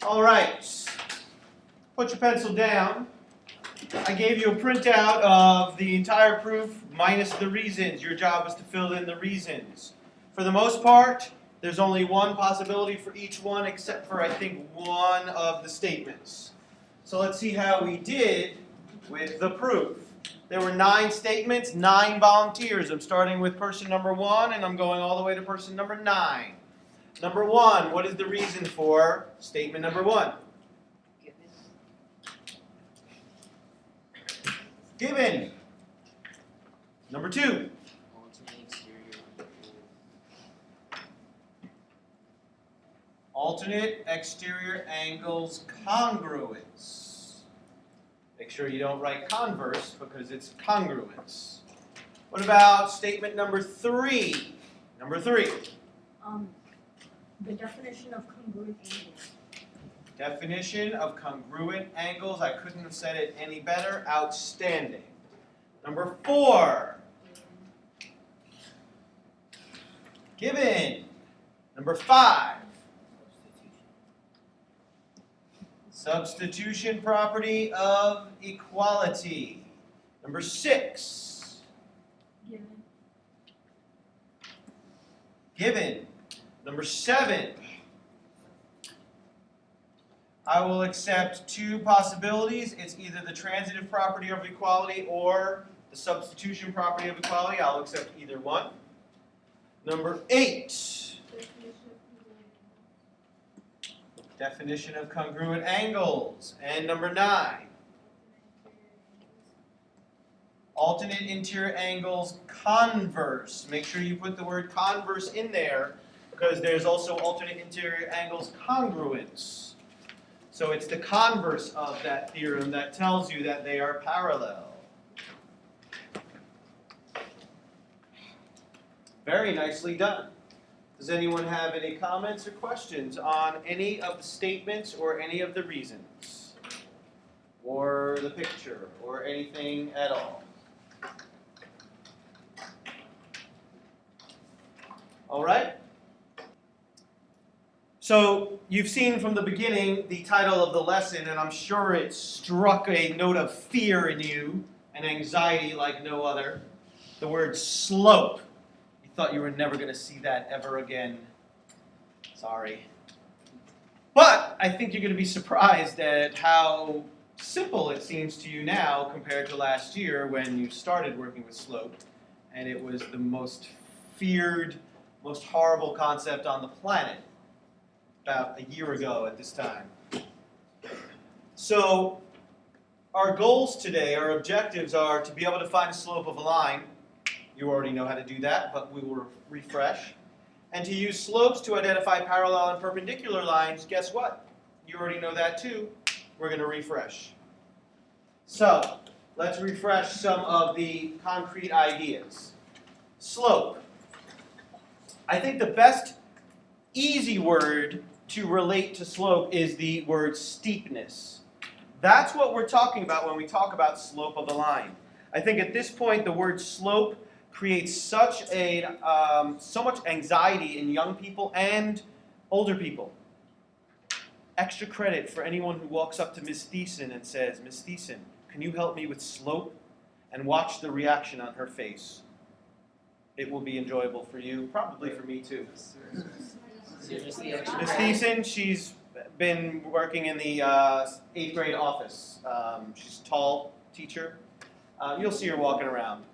All right, put your pencil down. I gave you a printout of the entire proof minus the reasons. Your job is to fill in the reasons. For the most part, there's only one possibility for each one except for, I think, one of the statements. So let's see how we did with the proof. There were 9 statements, 9 volunteers. I'm starting with person number 1 and I'm going all the way to person number 9. Number 1, what is the reason for statement number 1? Given. Number 2. Alternate exterior angles congruence. Make sure you don't write converse because it's congruence. What about statement number 3? Number 3. The definition of congruent angles. Definition of congruent angles. I couldn't have said it any better. Outstanding. Number 4. Given. Number 5. Substitution property of equality. Number 6. Given. Given. Number 7. I will accept 2 possibilities. It's either the transitive property of equality or the substitution property of equality. I'll accept either one. Number 8. Definition of congruent angles. And number 9. Alternate interior angles converse. Make sure you put the word converse in there because there's also alternate interior angles congruence. So it's the converse of that theorem that tells you that they are parallel. Very nicely done. Does anyone have any comments or questions on any of the statements or any of the reasons? Or the picture or anything at all? All right? So you've seen from the beginning the title of the lesson, and I'm sure it struck a note of fear in you and anxiety like no other. The word slope. You thought you were never going to see that ever again. Sorry. But I think you're going to be surprised at how simple it seems to you now compared to last year when you started working with slope, and it was the most feared, most horrible concept on the planet about a year ago at this time. So our goals today, our objectives are to be able to find the slope of a line. You already know how to do that, but we will refresh. And to use slopes to identify parallel and perpendicular lines, guess what? You already know that too. We're going to refresh. So let's refresh some of the concrete ideas. Slope. I think the best easy word to relate to slope is the word steepness. That's what we're talking about when we talk about slope of a line. I think at this point the word slope creates so much anxiety in young people and older people. Extra credit for anyone who walks up to Miss Thiessen and says, "Miss Thiessen, can you help me with slope?" And watch the reaction on her face. It will be enjoyable for you, probably for me too. Miss Thiessen, she's been working in the 8th grade office. She's a tall teacher. You'll see her walking around.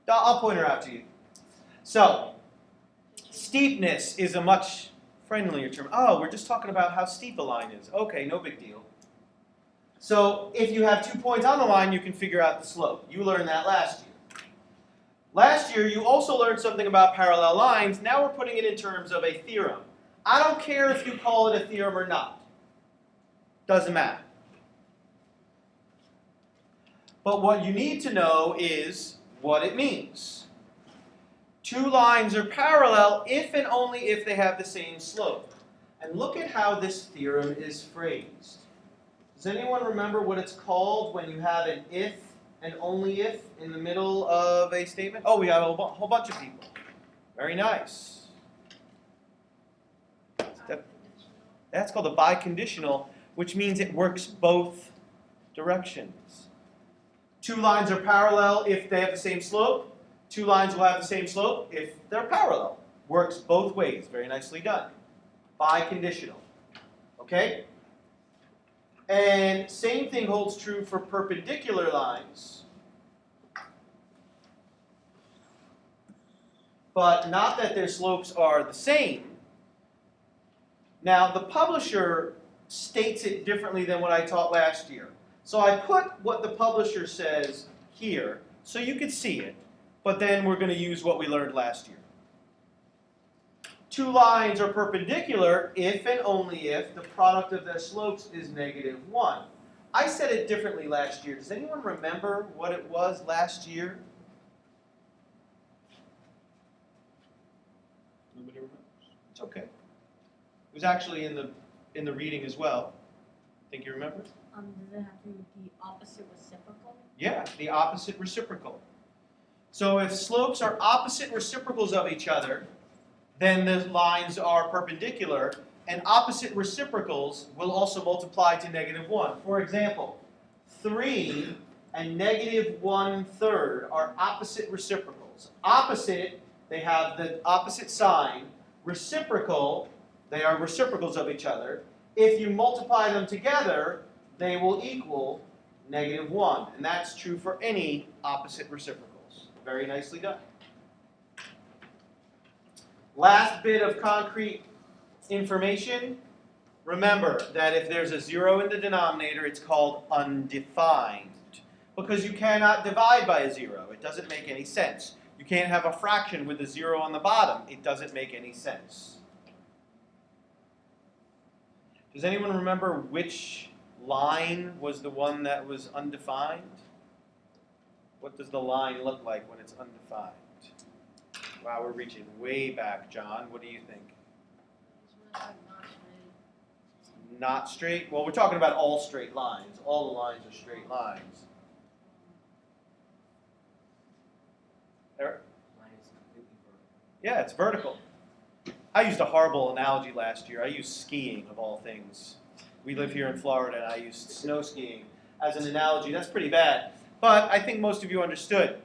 I'll point her out to you. So, steepness is a much friendlier term. Oh, we're just talking about how steep a line is. Okay, no big deal. So if you have 2 points on the line, you can figure out the slope. You learned that last year. Last year, you also learned something about parallel lines. Now we're putting it in terms of a theorem. I don't care if you call it a theorem or not. Doesn't matter. But what you need to know is what it means. Two lines are parallel if and only if they have the same slope. And look at how this theorem is phrased. Does anyone remember what it's called when you have an if and only if in the middle of a statement? Oh, we have a whole bunch of people. Very nice. That's called a biconditional, which means it works both directions. Two lines are parallel if they have the same slope. Two lines will have the same slope if they're parallel. Works both ways. Very nicely done. Biconditional. Okay? And same thing holds true for perpendicular lines. But not that their slopes are the same. Now, the publisher states it differently than what I taught last year. So I put what the publisher says here so you could see it, but then we're going to use what we learned last year. Two lines are perpendicular if and only if the product of their slopes is -1. I said it differently last year. Does anyone remember what it was last year? Nobody remembers. It's okay. It was actually in the reading as well. Think you remember? Does it have to do with the opposite reciprocal? Yeah, the opposite reciprocal. So if slopes are opposite reciprocals of each other, then the lines are perpendicular, and opposite reciprocals will also multiply to -1. For example, 3 and -1/3 are opposite reciprocals. Opposite, they have the opposite sign. Reciprocal, they are reciprocals of each other. If you multiply them together, they will equal -1. And that's true for any opposite reciprocals. Very nicely done. Last bit of concrete information. Remember that if there's a 0 in the denominator, it's called undefined. Because you cannot divide by a 0. It doesn't make any sense. You can't have a fraction with a 0 on the bottom. It doesn't make any sense. Does anyone remember which line was the one that was undefined? What does the line look like when it's undefined? Wow, we're reaching way back, John. What do you think? Not straight? Well, we're talking about all straight lines. All the lines are straight lines. Eric? Yeah, it's vertical. I used a horrible analogy last year. I used skiing, of all things. We live here in Florida, and I used snow skiing as an analogy. That's pretty bad. But I think most of you understood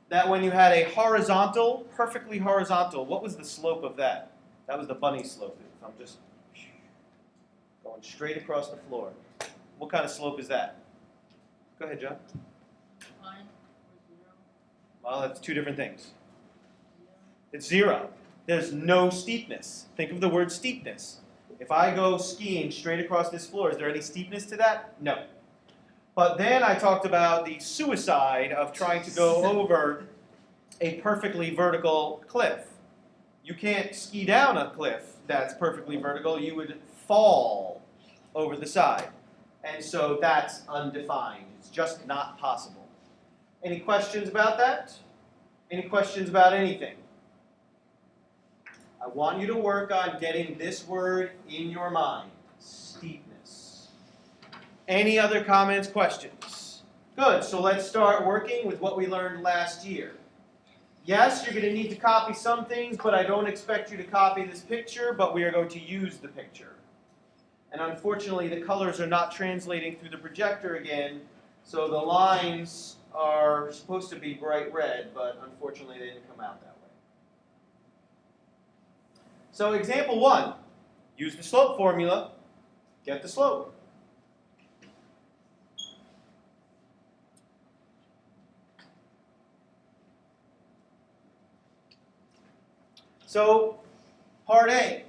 that when you had a horizontal, perfectly horizontal, what was the slope of that? That was the bunny slope. If I'm just going straight across the floor. What kind of slope is that? Go ahead, John. Line or 0? Well, that's two different things. It's 0. There's no steepness. Think of the word steepness. If I go skiing straight across this floor, is there any steepness to that? No. But then I talked about the suicide of trying to go over a perfectly vertical cliff. You can't ski down a cliff that's perfectly vertical. You would fall over the side. And so that's undefined. It's just not possible. Any questions about that? Any questions about anything? I want you to work on getting this word in your mind. Steepness. Any other comments, questions? Good, so let's start working with what we learned last year. Yes, you're going to need to copy some things, but I don't expect you to copy this picture, but we are going to use the picture. And unfortunately, the colors are not translating through the projector again, so the lines are supposed to be bright red, but unfortunately they didn't come out that way. So example 1, use the slope formula, get the slope. So, part A,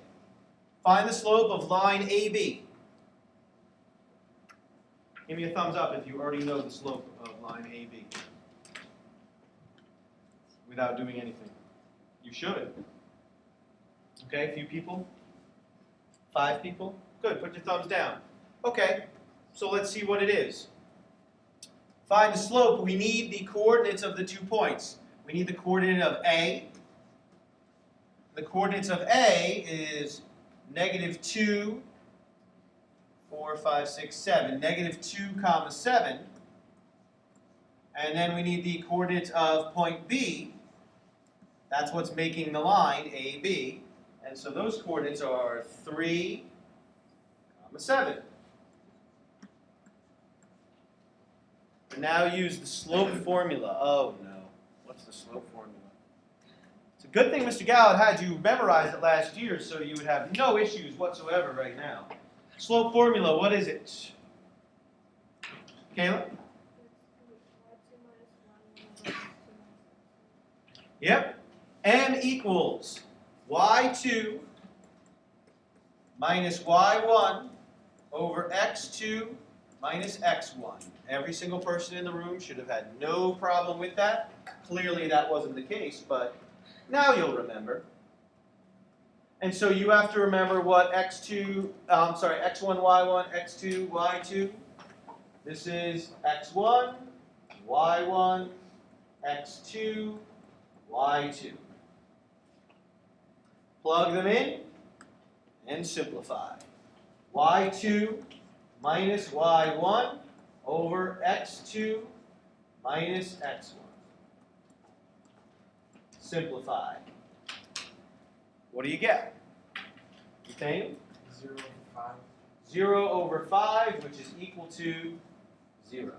find the slope of line AB. Give me a thumbs up if you already know the slope of line AB without doing anything. You should. Okay, a few people? 5 people? Good, put your thumbs down. Okay, so let's see what it is. Find the slope. We need the coordinates of the 2 points. We need the coordinate of A. The coordinates of A is -2, 4, 5, 6, 7. -2, comma 7. And then we need the coordinates of point B. That's what's making the line AB. And so those coordinates are 3, comma 7. And now use the slope formula. Oh no, what's the slope formula? It's a good thing Mr. Gallup had you memorize it last year so you would have no issues whatsoever right now. Slope formula, what is it? Kayla? Yep. M equals y2 minus y1 over x2 minus x1. Every single person in the room should have had no problem with that. Clearly that wasn't the case, but now you'll remember. And so you have to remember what x1, y1, x2, y2. This is x1, y1, x2, y2. Plug them in and simplify. y2 minus y1 over x2 minus x1. Simplify. What do you get? Nathaniel? 0 over 5. 0 over 5, which is equal to 0.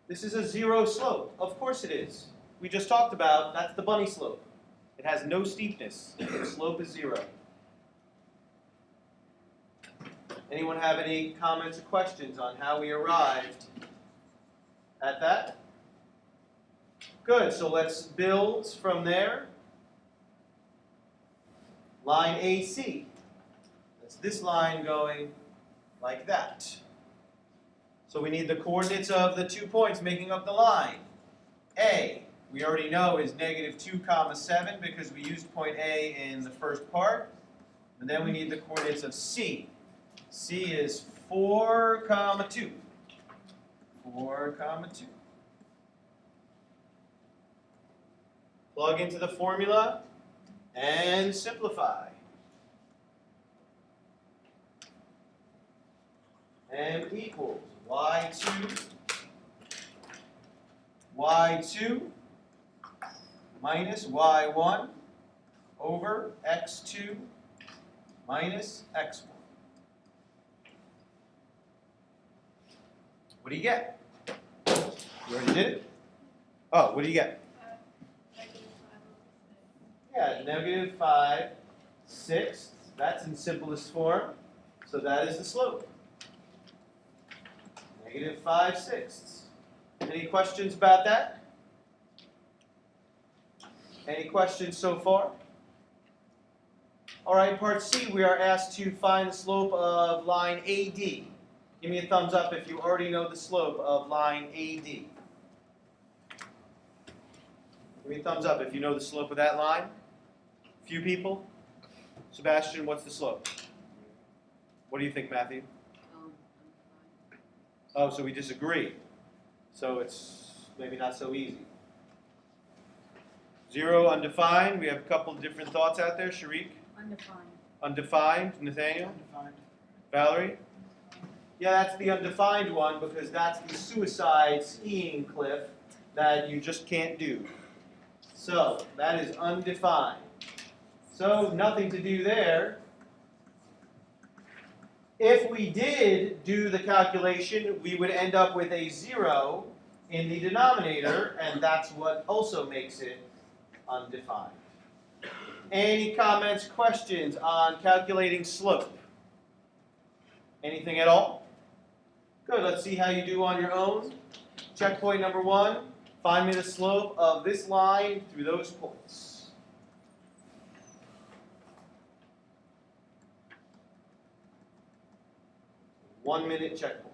This is a 0 slope. Of course it is. We just talked about, that's the bunny slope. It has no steepness. The slope is 0. Anyone have any comments or questions on how we arrived at that? Good, so let's build from there. Line AC. That's this line going like that. So we need the coordinates of the 2 points making up the line. A, we already know, is -2, comma 7 because we used point A in the first part. And then we need the coordinates of C. C is 4, comma 2. 4, comma 2. Plug into the formula and simplify. M equals y2 minus y1 over x2 minus x1. What do you get? You already did it? Oh, what do you get? Yeah, -5/6. That's in simplest form. So that is the slope. -5/6. Any questions about that? Any questions so far? All right, part C, we are asked to find the slope of line AD. Give me a thumbs up if you already know the slope of line AD. Give me a thumbs up if you know the slope of that line. Few people? Sebastian, what's the slope? What do you think, Matthew? Oh, so we disagree. So it's maybe not so easy. 0, undefined. We have a couple of different thoughts out there. Sharik? Undefined. Undefined. Nathaniel? Undefined. Valerie? Yeah, that's the undefined one because that's the suicide skiing cliff that you just can't do. So that is undefined. So nothing to do there. If we did do the calculation, we would end up with a 0 in the denominator, and that's what also makes it undefined. Any comments, questions on calculating slope? Anything at all? Good, let's see how you do on your own. Checkpoint number 1, find me the slope of this line through those points. 1-minute checkpoint.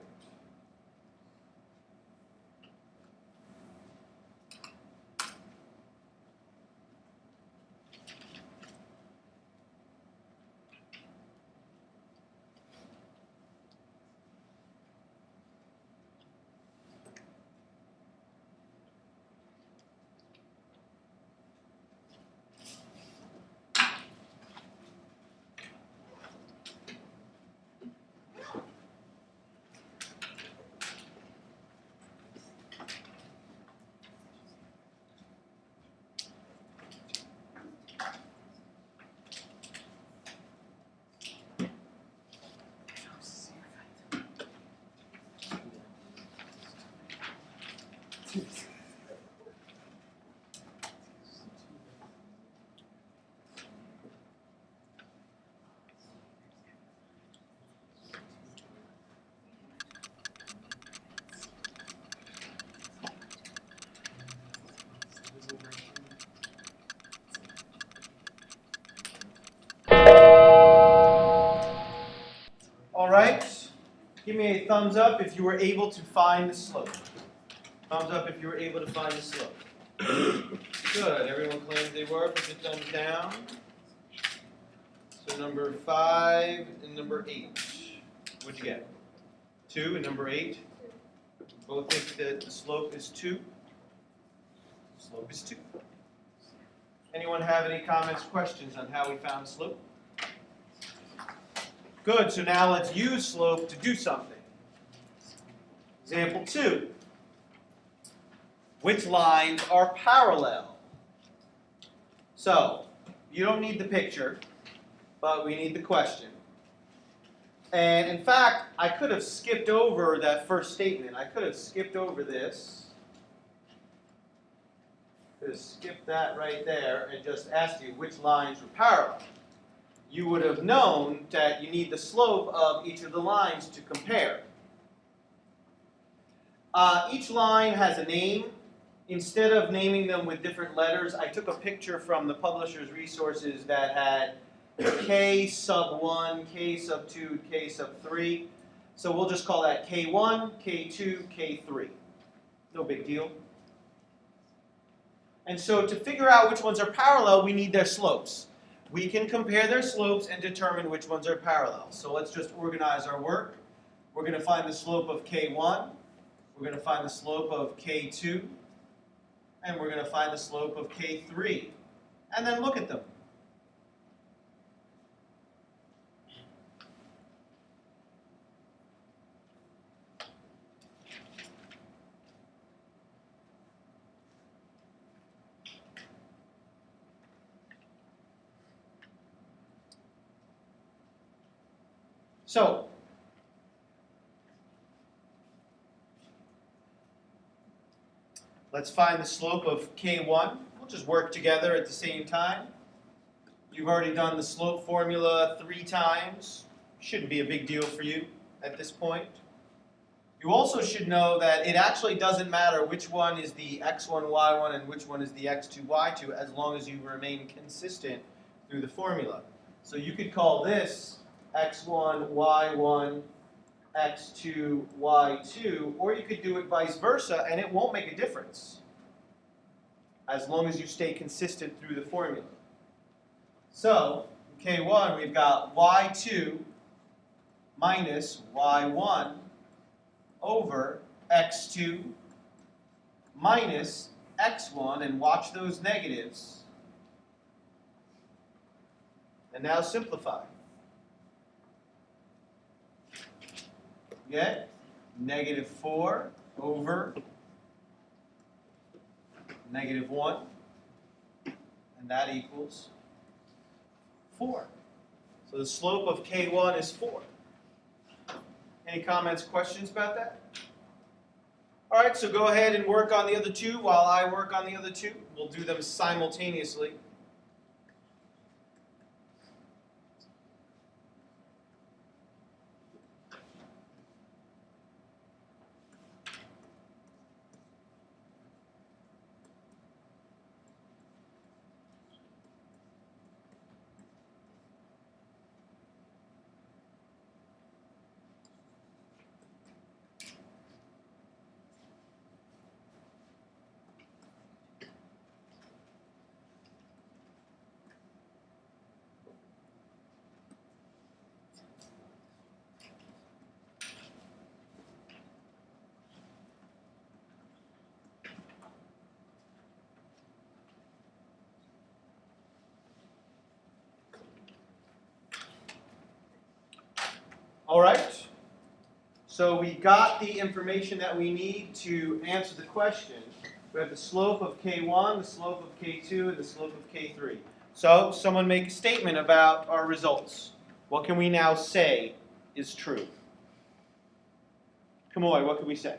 All right, give me a thumbs up if you were able to find the slope. Thumbs up if you were able to find the slope. Good, everyone claims they were, put your thumbs down. So number 5 and number 8. What'd you get? 2 and number 8. Both think that the slope is 2. Slope is 2. Anyone have any comments, questions on how we found the slope? Good, so now let's use slope to do something. Example 2. Which lines are parallel? So, you don't need the picture, but we need the question. And in fact, I could have skipped over that first statement. I could have skipped over this. Could have skipped that right there and just asked you which lines were parallel. You would have known that you need the slope of each of the lines to compare. Each line has a name. Instead of naming them with different letters, I took a picture from the publisher's resources that had K sub 1, K sub 2, K sub 3. So we'll just call that K1, K2, K3. No big deal. And so to figure out which ones are parallel, we need their slopes. We can compare their slopes and determine which ones are parallel. So let's just organize our work. We're going to find the slope of K1. We're going to find the slope of K2. And we're going to find the slope of K3. And then look at them. So, let's find the slope of K1. We'll just work together at the same time. You've already done the slope formula 3 times. Shouldn't be a big deal for you at this point. You also should know that it actually doesn't matter which one is the x1, y1 and which one is the x2, y2 as long as you remain consistent through the formula. So you could call this x1, y1, x2, y2, or you could do it vice versa, and it won't make a difference as long as you stay consistent through the formula. So, in K1, we've got y2 minus y1 over x2 minus x1, and watch those negatives. And now simplify. Get negative 4 over negative 1, and that equals 4. So the slope of K1 is 4. Any comments, questions about that? All right, so go ahead and work on the other 2 while I work on the other 2. We'll do them simultaneously. All right. So we got the information that we need to answer the question. We have the slope of K1, the slope of K2, and the slope of K3. So someone make a statement about our results. What can we now say is true? Kamoy, what can we say?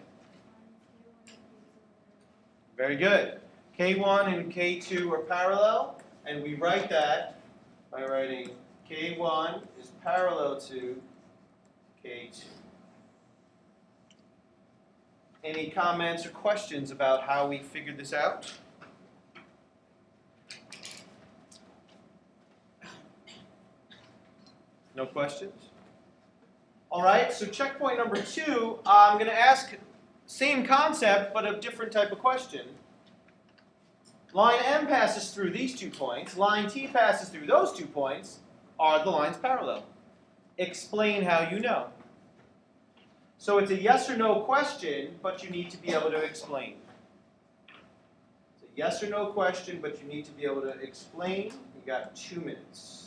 Very good. K1 and K2 are parallel, and we write that by writing K1 is parallel to K2. Any comments or questions about how we figured this out? No questions? All right, so checkpoint number 2, I'm going to ask same concept, but a different type of question. Line M passes through these 2 points. Line T passes through those 2 points. Are the lines parallel? Explain how you know. So it's a yes or no question, but you need to be able to explain. It's a yes or no question, but you need to be able to explain. You got 2 minutes.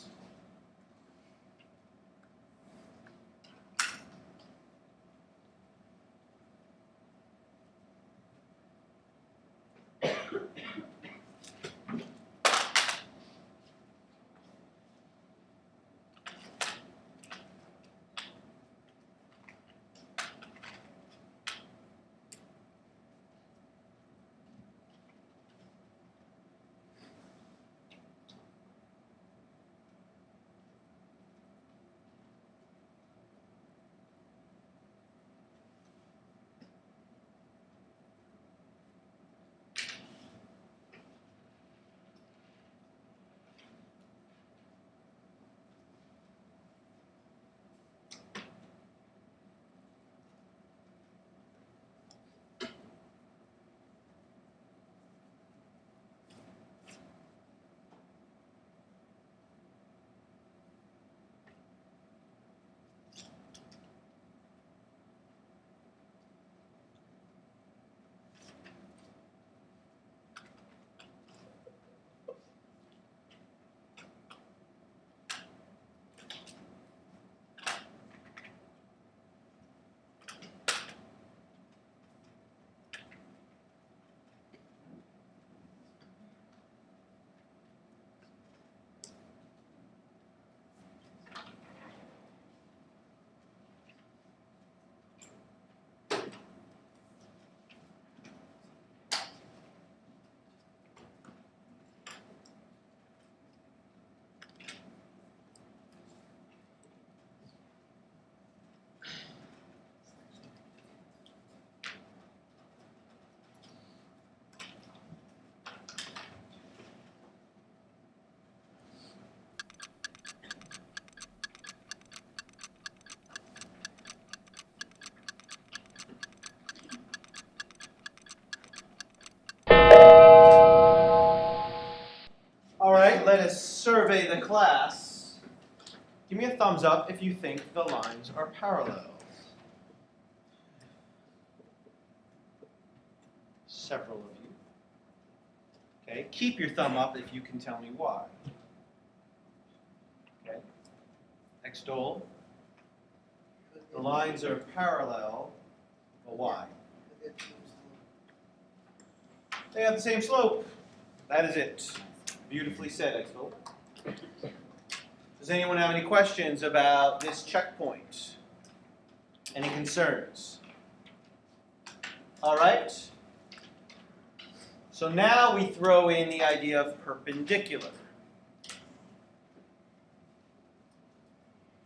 All right, let us survey the class. Give me a thumbs up if you think the lines are parallel. Several of you. Okay, keep your thumb up if you can tell me why. Okay, Extol. The lines are parallel, but why? They have the same slope. That is it. Beautifully said, Extol. Does anyone have any questions about this checkpoint? Any concerns? All right. So now we throw in the idea of perpendicular.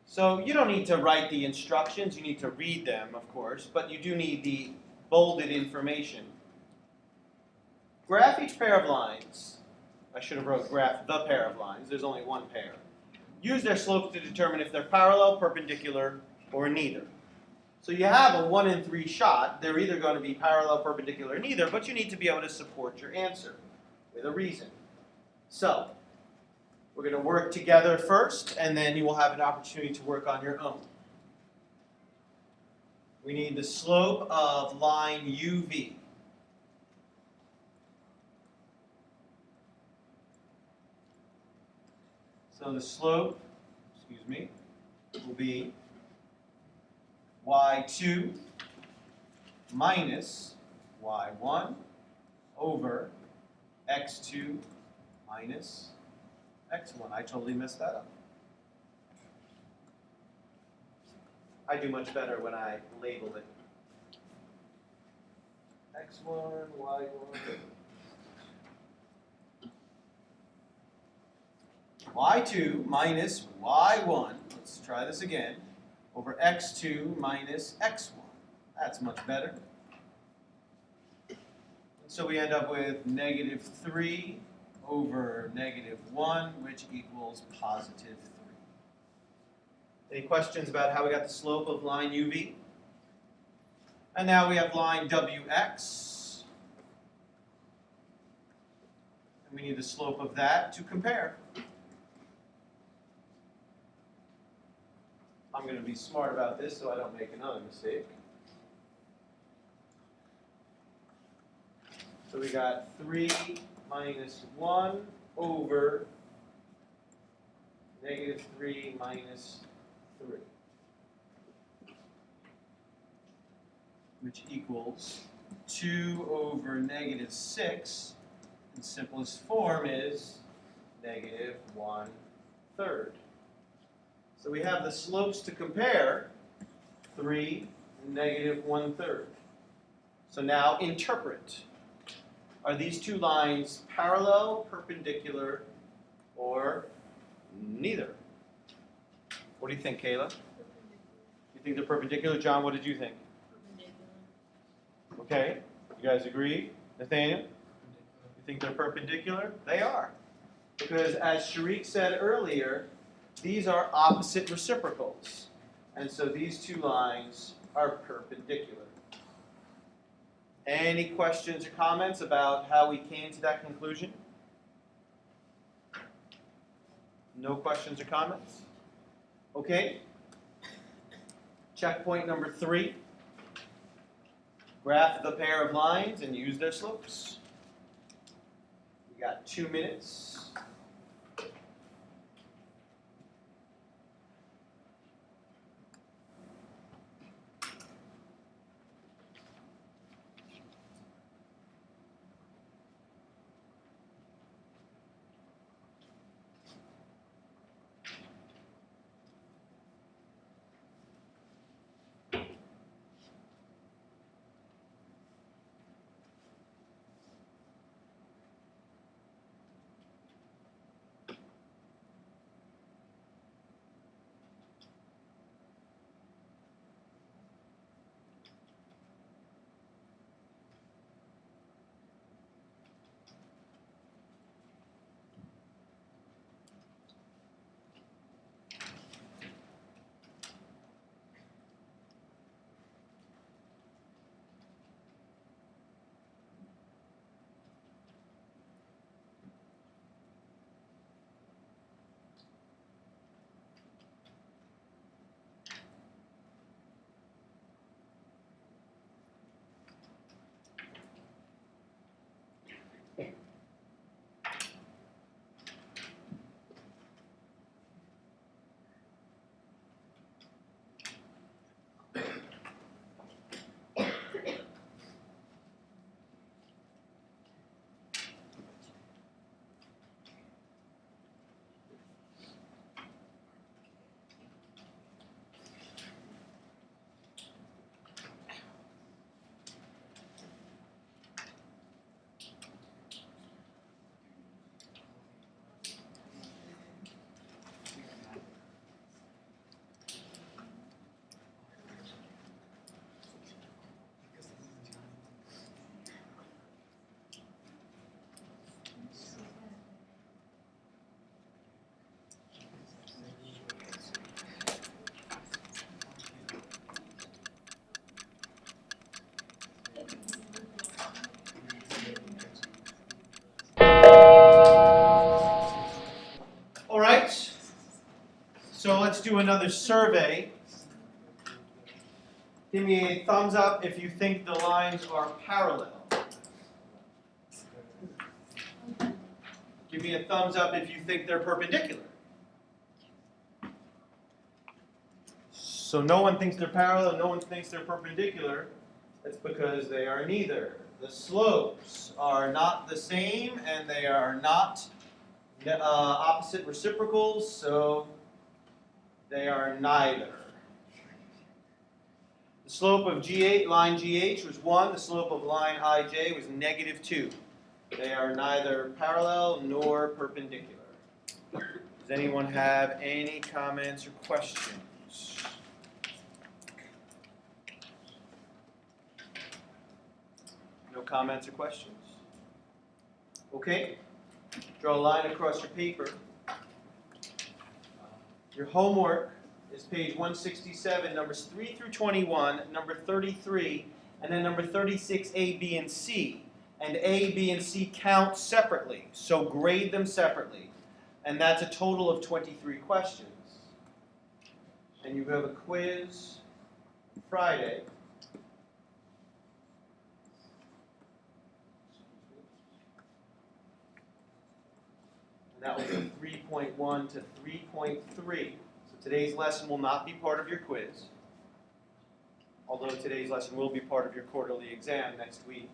So you don't need to write the instructions, you need to read them, of course, but you do need the bolded information. Graph each pair of lines. I should have wrote graph the pair of lines. There's only one pair. Use their slopes to determine if they're parallel, perpendicular, or neither. So you have a 1 in 3 shot. They're either going to be parallel, perpendicular, or neither, but you need to be able to support your answer with a reason. So we're going to work together first, and then you will have an opportunity to work on your own. We need the slope of line UV. So the slope, will be y2 minus y1 over x2 minus x1. I totally messed that up. I do much better when I label it. x1, y1. y2 minus y1, let's try this again, over x2 minus x1. That's much better. And so we end up with negative 3 over negative 1, which equals positive 3. Any questions about how we got the slope of line UV? And now we have line WX. And we need the slope of that to compare. I'm going to be smart about this so I don't make another mistake. So we got 3 minus 1 over negative 3 minus 3, which equals 2 over negative 6. In simplest form is negative 1/3. So we have the slopes to compare, 3 and negative 1/3. So now interpret. Are these two lines parallel, perpendicular, or neither? What do you think, Kayla? You think they're perpendicular? John, what did you think? Okay, you guys agree? Nathaniel? You think they're perpendicular? They are. Because as Sharik said earlier, these are opposite reciprocals. And so these two lines are perpendicular. Any questions or comments about how we came to that conclusion? No questions or comments? Okay. Checkpoint number 3. Graph the pair of lines and use their slopes. We got 2 minutes. All right, so let's do another survey. Give me a thumbs up if you think the lines are parallel. Give me a thumbs up if you think they're perpendicular. So no one thinks they're parallel, no one thinks they're perpendicular. That's because they are neither. The slopes are not the same, and they are not opposite reciprocals, so they are neither. The slope of GH, line GH was 1. The slope of line IJ was -2. They are neither parallel nor perpendicular. Does anyone have any comments or questions? No comments or questions? Okay. Draw a line across your paper. Your homework is page 167, numbers 3 through 21, number 33, and then number 36, A, B, and C. And A, B, and C count separately, so grade them separately. And that's a total of 23 questions. And you have a quiz Friday. And that will be 3.1 to 3.3. So today's lesson will not be part of your quiz, although today's lesson will be part of your quarterly exam next week.